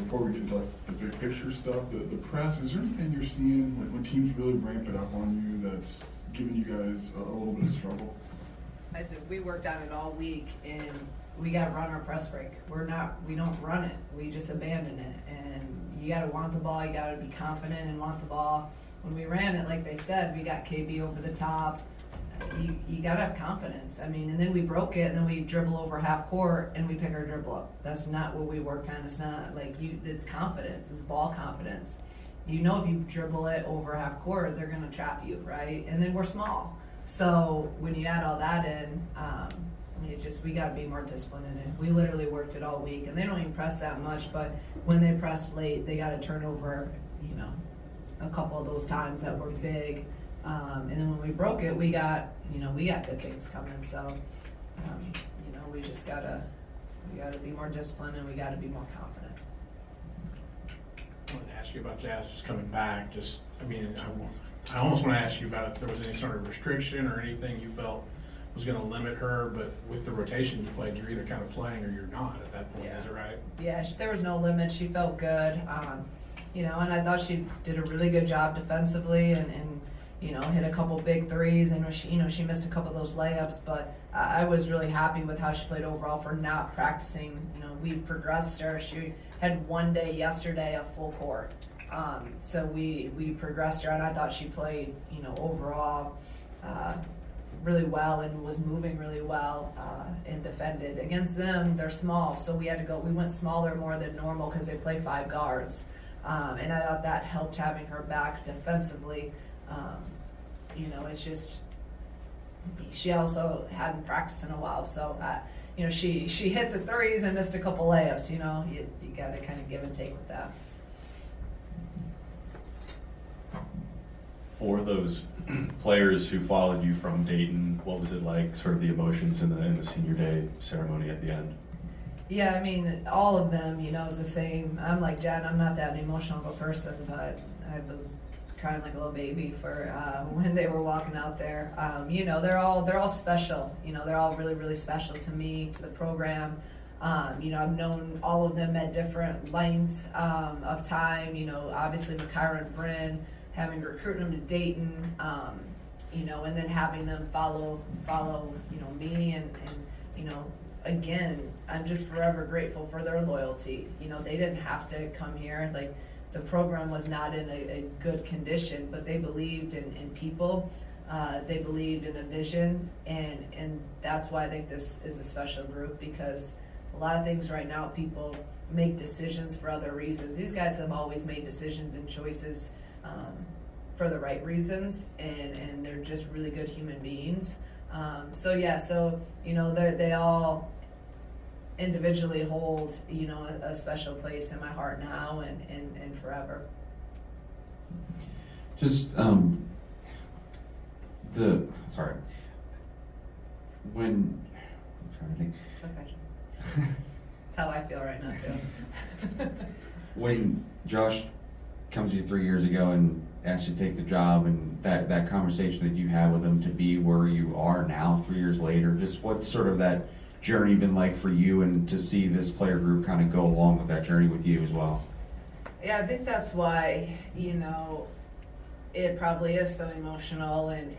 before we get to like the big picture stuff, the press, is there anything you're seeing when teams really ramp it up on you that's giving you guys a little bit of struggle? We worked on it all week, and we got to run our press break. We don't run it. We just abandon it. And you got to want the ball. You got to be confident and want the ball. When we ran it, like they said, we got KB over the top. You got to have confidence. I mean, and then we broke it, and then we dribble over half court, and we pick our dribble up. That's not what we work on. It's not like it's confidence. It's ball confidence. You know, if you dribble it over half court, they're going to trap you, right? And then we're small. So when you add all that in, we got to be more disciplined in it. We literally worked it all week, and they don't even press that much. But when they press late, they got to turn over, a couple of those times that were big. And then when we broke it, we got good things coming. So, we just gotta be more disciplined, and we gotta be more confident. I wanted to ask you about Jazz just coming back. I almost want to ask you about if there was any sort of restriction or anything you felt was going to limit her, but with the rotation you played, you're either kind of playing or you're not at that point. Yeah. Is it right? Yeah, there was no limit. She felt good, and I thought she did a really good job defensively, and hit a couple big threes, and she missed a couple of those layups, but I was really happy with how she played overall for not practicing. We progressed her. She had one day yesterday of full court. So we progressed her, and I thought she played, overall really well and was moving really well and defended. Against them, they're small, so we went smaller more than normal because they play 5 guards. And I thought that helped having her back defensively. It's just she also hadn't practiced in a while, so she hit the threes and missed a couple layups. You got to kind of give and take with that. For those players who followed you from Dayton, what was it like, sort of the emotions in the senior day ceremony at the end? Yeah, I mean, all of them, is the same. I'm like Jen, I'm not that emotional of a person, but I was crying like a little baby for when they were walking out there. They're all special. They're all really, really special to me, to the program. I've known all of them at different lengths of time. Obviously McCarran and Bryn, having to recruit them to Dayton, and then having them follow me and again, I'm just forever grateful for their loyalty. They didn't have to come here. Like, the program was not in a good condition, but they believed in people. They believed in a vision, and that's why I think this is a special group, because a lot of things right now, people make decisions for other reasons. These guys have always made decisions and choices for the right reasons, and they're just really good human beings. They all individually hold a special place in my heart now and forever. Just when I'm trying to think. Okay. That's how I feel right now too. When Josh comes to you 3 years ago and asked you to take the job, and that conversation that you had with him to be where you are now 3 years later, just what's sort of that journey been like for you, and to see this player group kind of go along with that journey with you as well? Yeah, I think that's why, it probably is so emotional, and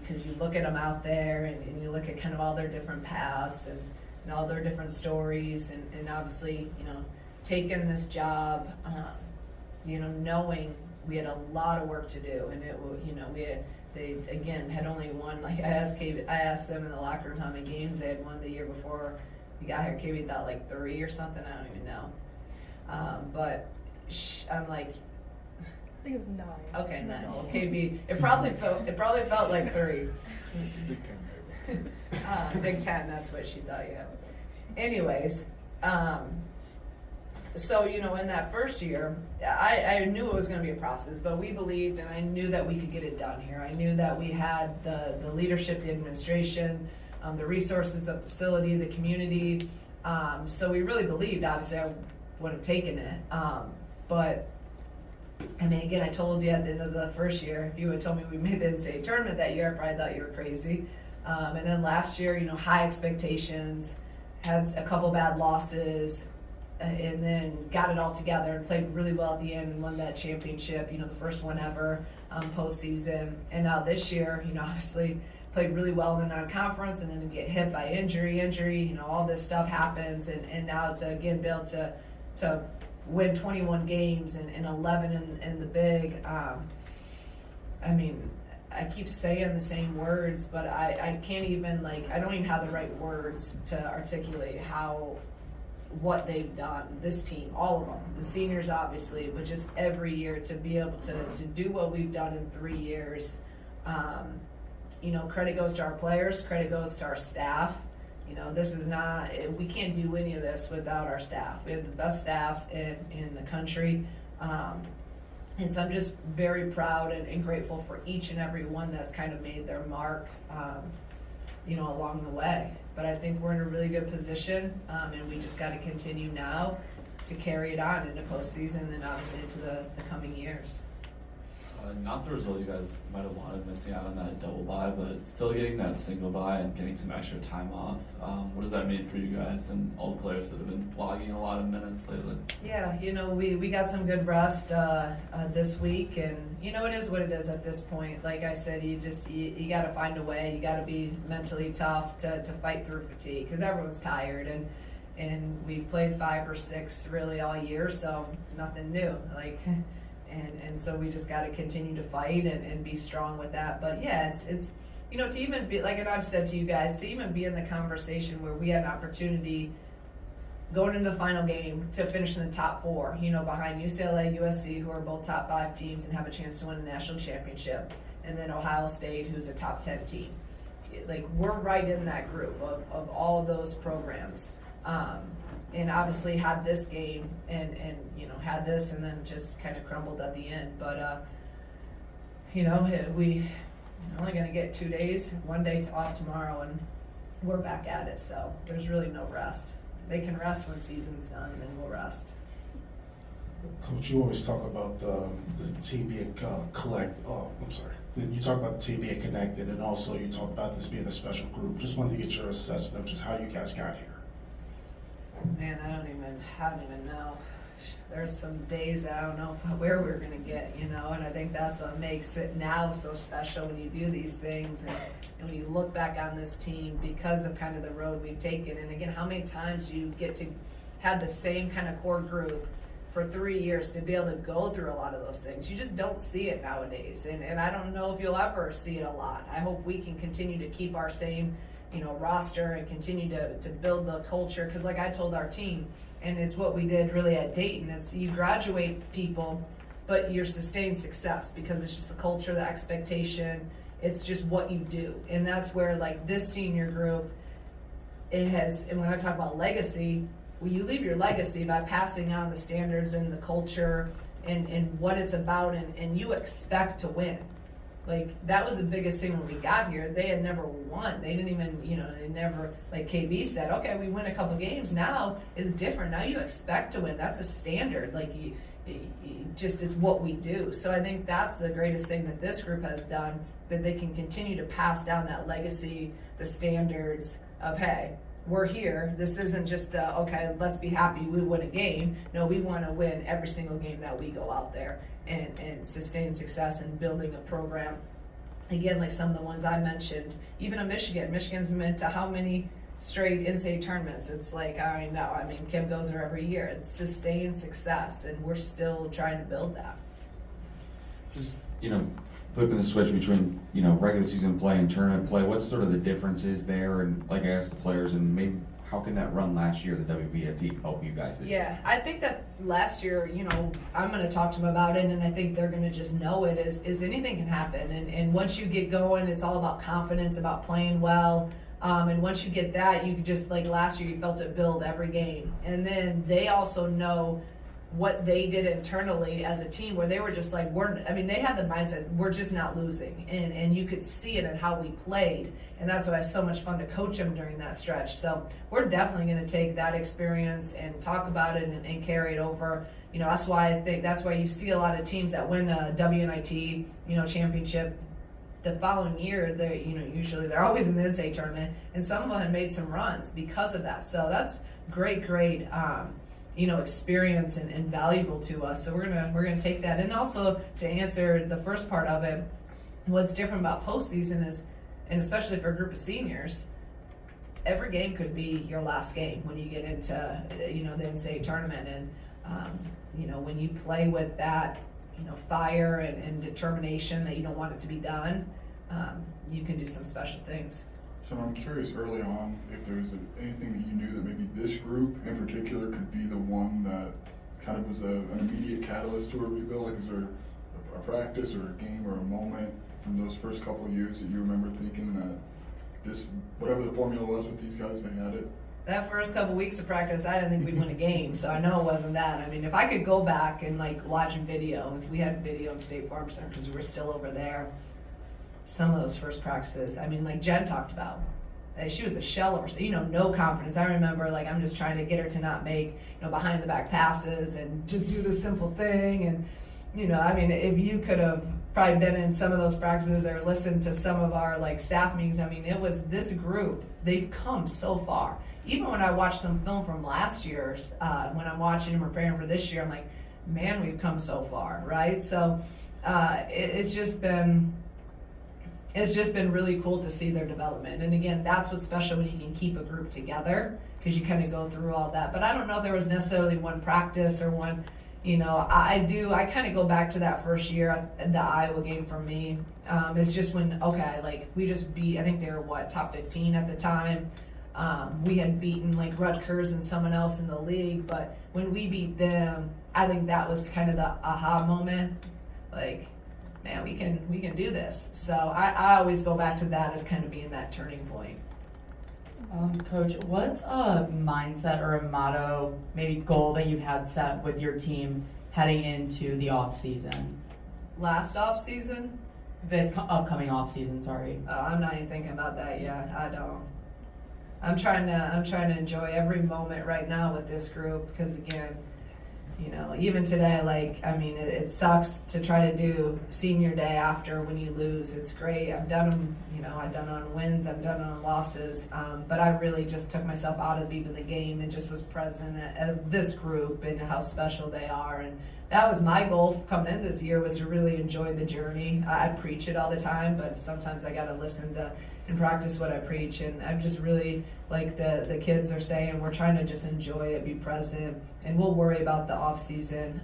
because you look at them out there, and you look at kind of all their different paths and all their different stories, and obviously, taking this job, knowing we had a lot of work to do, and they again had only won, like I asked them in the locker room how many games they had won the year before we got here. KB thought like 3 or something, I don't even know. I'm like, I think it was 9. Okay, 9. Well, KB, it probably felt like 3. Big 10, that's what she thought, yeah. Anyways, so, in that first year, I knew it was going to be a process, but we believed, and I knew that we could get it done here. I knew that we had the leadership, the administration, the resources, the facility, the community. So we really believed. Obviously, I would have taken it. But, I mean, again, I told you at the end of the first year, if you had told me we made the NCAA tournament that year, I probably thought you were crazy. And then last year, high expectations, had a couple bad losses, and then got it all together and played really well at the end and won that championship, the first one ever, postseason. And now this year, obviously played really well in the non-conference, and then to get hit by injury, all this stuff happens, and now to again be able to win 21 games and 11 in the big. I mean, I keep saying the same words, but I can't even, I don't even have the right words to articulate what they've done, this team, all of them, the seniors obviously, but just every year to be able to do what we've done in 3 years. Credit goes to our players, credit goes to our staff. This is not, we can't do any of this without our staff. We have the best staff in the country. And so I'm just very proud and grateful for each and every one that's kind of made their mark, along the way. But I think we're in a really good position, and we just got to continue now to carry it on into postseason and obviously into the coming years. Not the result you guys might have wanted, missing out on that double bye, but still getting that single bye and getting some extra time off. What does that mean for you guys and all the players that have been logging a lot of minutes lately? Yeah, we got some good rest this week, and it is what it is at this point. Like I said, you got to find a way. You got to be mentally tough to fight through fatigue, because everyone's tired, and we've played 5 or 6 really all year, so it's nothing new. And so we just got to continue to fight and be strong with that. But yeah, it's to even be, and I've said to you guys, to even be in the conversation where we had an opportunity going into the final game to finish in the top 4, behind UCLA, USC, who are both top 5 teams and have a chance to win a national championship, and then Ohio State, who's a top 10 team. We're right in that group of all of those programs. And obviously had this game and had this and then just kind of crumbled at the end. But, we only going to get 2 days, 1 day off tomorrow, and we're back at it. So there's really no rest. They can rest when season's done, and then we'll rest. Coach, you always talk about the team being you talk about the team being connected, and also you talk about this being a special group. Just wanted to get your assessment of just how you guys got here. Man, I don't even know. There's some days I don't know where we're going to get, and I think that's what makes it now so special when you do these things and when you look back on this team because of kind of the road we've taken. And again, how many times you get to have the same kind of core group for 3 years to be able to go through a lot of those things. You just don't see it nowadays, and I don't know if you'll ever see it a lot. I hope we can continue to keep our same roster and continue to build the culture, because like I told our team, and it's what we did really at Dayton, it's you graduate people, but you're sustained success because it's just the culture, the expectation, it's just what you do. And that's where this senior group, it has, and when I talk about legacy, well, you leave your legacy by passing on the standards and the culture and what it's about, and you expect to win. That was the biggest thing when we got here. They had never won. They didn't even, they never, like KB said, okay, we win a couple games. Now is different. Now you expect to win. That's a standard. It's what we do. So I think that's the greatest thing that this group has done, that they can continue to pass down that legacy, the standards of, hey, we're here. This isn't just, okay, let's be happy we win a game. No, we want to win every single game that we go out there and sustain success in building a program. Again, like some of the ones I mentioned, even a Michigan. Michigan's been to how many straight NCAA tournaments? It's Kim goes there every year. It's sustained success, and we're still trying to build that. Just, flipping the switch between, regular season play and tournament play, what's sort of the differences there? And like I asked the players, and maybe how can that run last year, the WBFT, help you guys this year? Yeah, I think that last year, I'm going to talk to them about it, and I think they're going to just know it is anything can happen. And once you get going, it's all about confidence, about playing well. And once you get that, you just, last year, you felt it build every game. And then they also know what they did internally as a team, where they were just they had the mindset, we're just not losing. And you could see it in how we played. And that's why it's so much fun to coach them during that stretch. So we're definitely going to take that experience and talk about it and carry it over. That's why you see a lot of teams that win a WNIT, championship. The following year, usually they're always in the NCAA tournament, and some of them have made some runs because of that. So that's great, experience and valuable to us. So we're gonna take that. And also to answer the first part of it, what's different about postseason is, and especially for a group of seniors, every game could be your last game when you get into the NCAA tournament. And when you play with that fire and determination that you don't want it to be done, you can do some special things. So I'm curious early on if there was anything that you knew that maybe this group in particular could be the one that kind of was an immediate catalyst to a rebuild. Like, is there a practice or a game or a moment from those first couple of years that you remember thinking that this, whatever the formula was with these guys, they had it? That first couple weeks of practice, I didn't think we'd win a game, so I know it wasn't that. I mean, if I could go back and watch a video, if we had video in State Farm Center because we were still over there, some of those first practices, I mean, like Jen talked about, she was a shell of herself, no confidence. I remember, I'm just trying to get her to not make, behind the back passes and just do the simple thing. And, I mean, if you could have probably been in some of those practices or listened to some of our, staff meetings, I mean, it was this group, they've come so far. Even when I watched some film from last year's, when I'm watching and preparing for this year, I'm like, man, we've come so far, right? So it's just been really cool to see their development. And again, that's what's special when you can keep a group together, because you kind of go through all that. But I don't know if there was necessarily one practice or one, I kind of go back to that first year at the Iowa game for me. It's just when, we just beat, I think they were top 15 at the time. We had beaten Rutgers and someone else in the league, but when we beat them, I think that was kind of the aha moment. Man, we can do this. So I always go back to that as kind of being that turning point. Coach, what's a mindset or a motto, maybe goal that you've had set with your team heading into the off season? Last off season? This upcoming off season, sorry. I'm not even thinking about that yet. I don't. I'm trying to enjoy every moment right now with this group, because again, even today, it sucks to try to do senior day after when you lose. It's great. I've done them, I've done it on wins, I've done it on losses, but I really just took myself out of even the game and just was present at this group and how special they are. And that was my goal coming in this year, was to really enjoy the journey. I preach it all the time, but sometimes I got to listen to and practice what I preach. And I'm just really, like the kids are saying, we're trying to just enjoy it, be present, and we'll worry about the off season,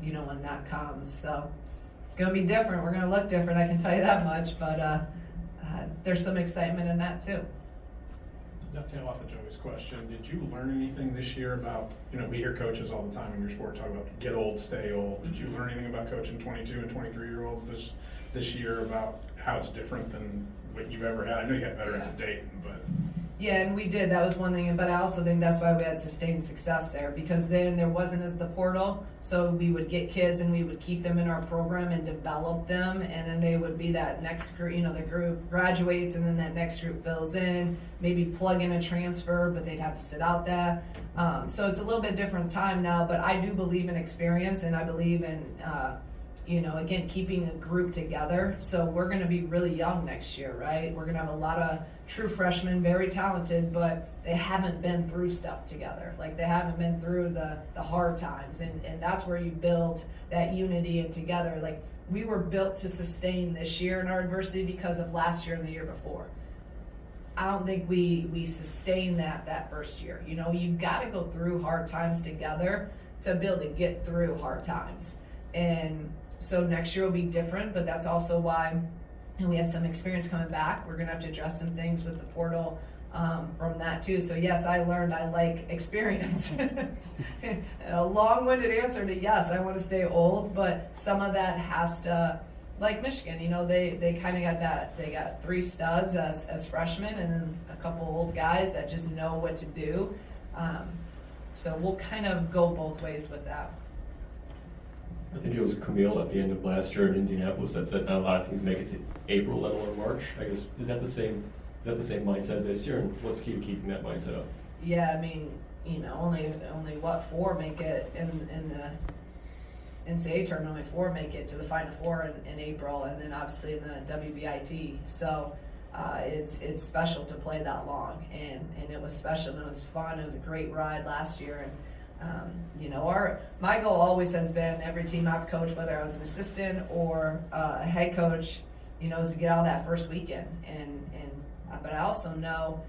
when that comes. So it's going to be different. We're going to look different, I can tell you that much, but there's some excitement in that too. To dovetail off of Joey's question, did you learn anything this year about, we hear coaches all the time in your sport talk about get old, stay old. Did you learn anything about coaching 22 and 23-year-olds this year about how it's different than what you've ever had? I know you had veterans at Dayton, but... Yeah, and we did. That was one thing, but I also think that's why we had sustained success there, because then there wasn't as the portal, so we would get kids and we would keep them in our program and develop them, and then they would be that next group, the group graduates and then that next group fills in, maybe plug in a transfer, but they'd have to sit out that. So it's a little bit different time now, but I do believe in experience, and I believe in, again, keeping a group together. So we're going to be really young next year, right? We're going to have a lot of true freshmen, very talented, but they haven't been through stuff together. They haven't been through the hard times, and that's where you build that unity and together. We were built to sustain this year in our adversity because of last year and the year before. I don't think we sustained that first year. You've got to go through hard times together to be able to get through hard times. And so next year will be different, but that's also why, and we have some experience coming back. We're going to have to address some things with the portal from that too. So yes, I learned I like experience. A long-winded answer to yes, I want to stay old, but some of that has to, like Michigan, they kind of got that. They got 3 studs as freshmen, and then a couple old guys that just know what to do. So we'll kind of go both ways with that. I think it was Camille at the end of last year in Indianapolis that said not a lot of teams make it to April, let alone March. I guess is that the same mindset this year, and what's key to keeping that mindset up? Yeah, I mean, only what 4 make it in the NCAA tournament. Only 4 make it to the Final Four in April, and then obviously in the WBIT. So it's special to play that long, and it was special, and it was fun. It was a great ride last year, and You know, my goal always has been every team I've coached, whether I was an assistant or a head coach, you know, is to get out of that first weekend. But I also know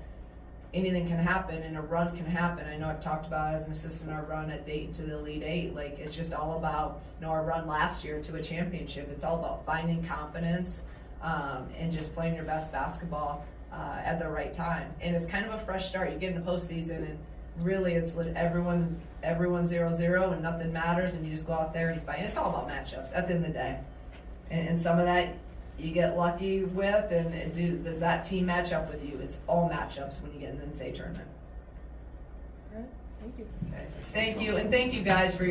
anything can happen and a run can happen. I know I've talked about as an assistant our run at Dayton to the Elite Eight. Like, it's just all about, you know, our run last year to a championship. It's all about finding confidence and just playing your best basketball at the right time. And it's kind of a fresh start. You get into postseason and really it's everyone 0-0 and nothing matters, and you just go out there and you fight. And it's all about matchups at the end of the day. And some of that you get lucky with, and does that team match up with you? It's all matchups when you get in the NCAA tournament. All right, thank you. Okay. Thank you, and thank you guys for your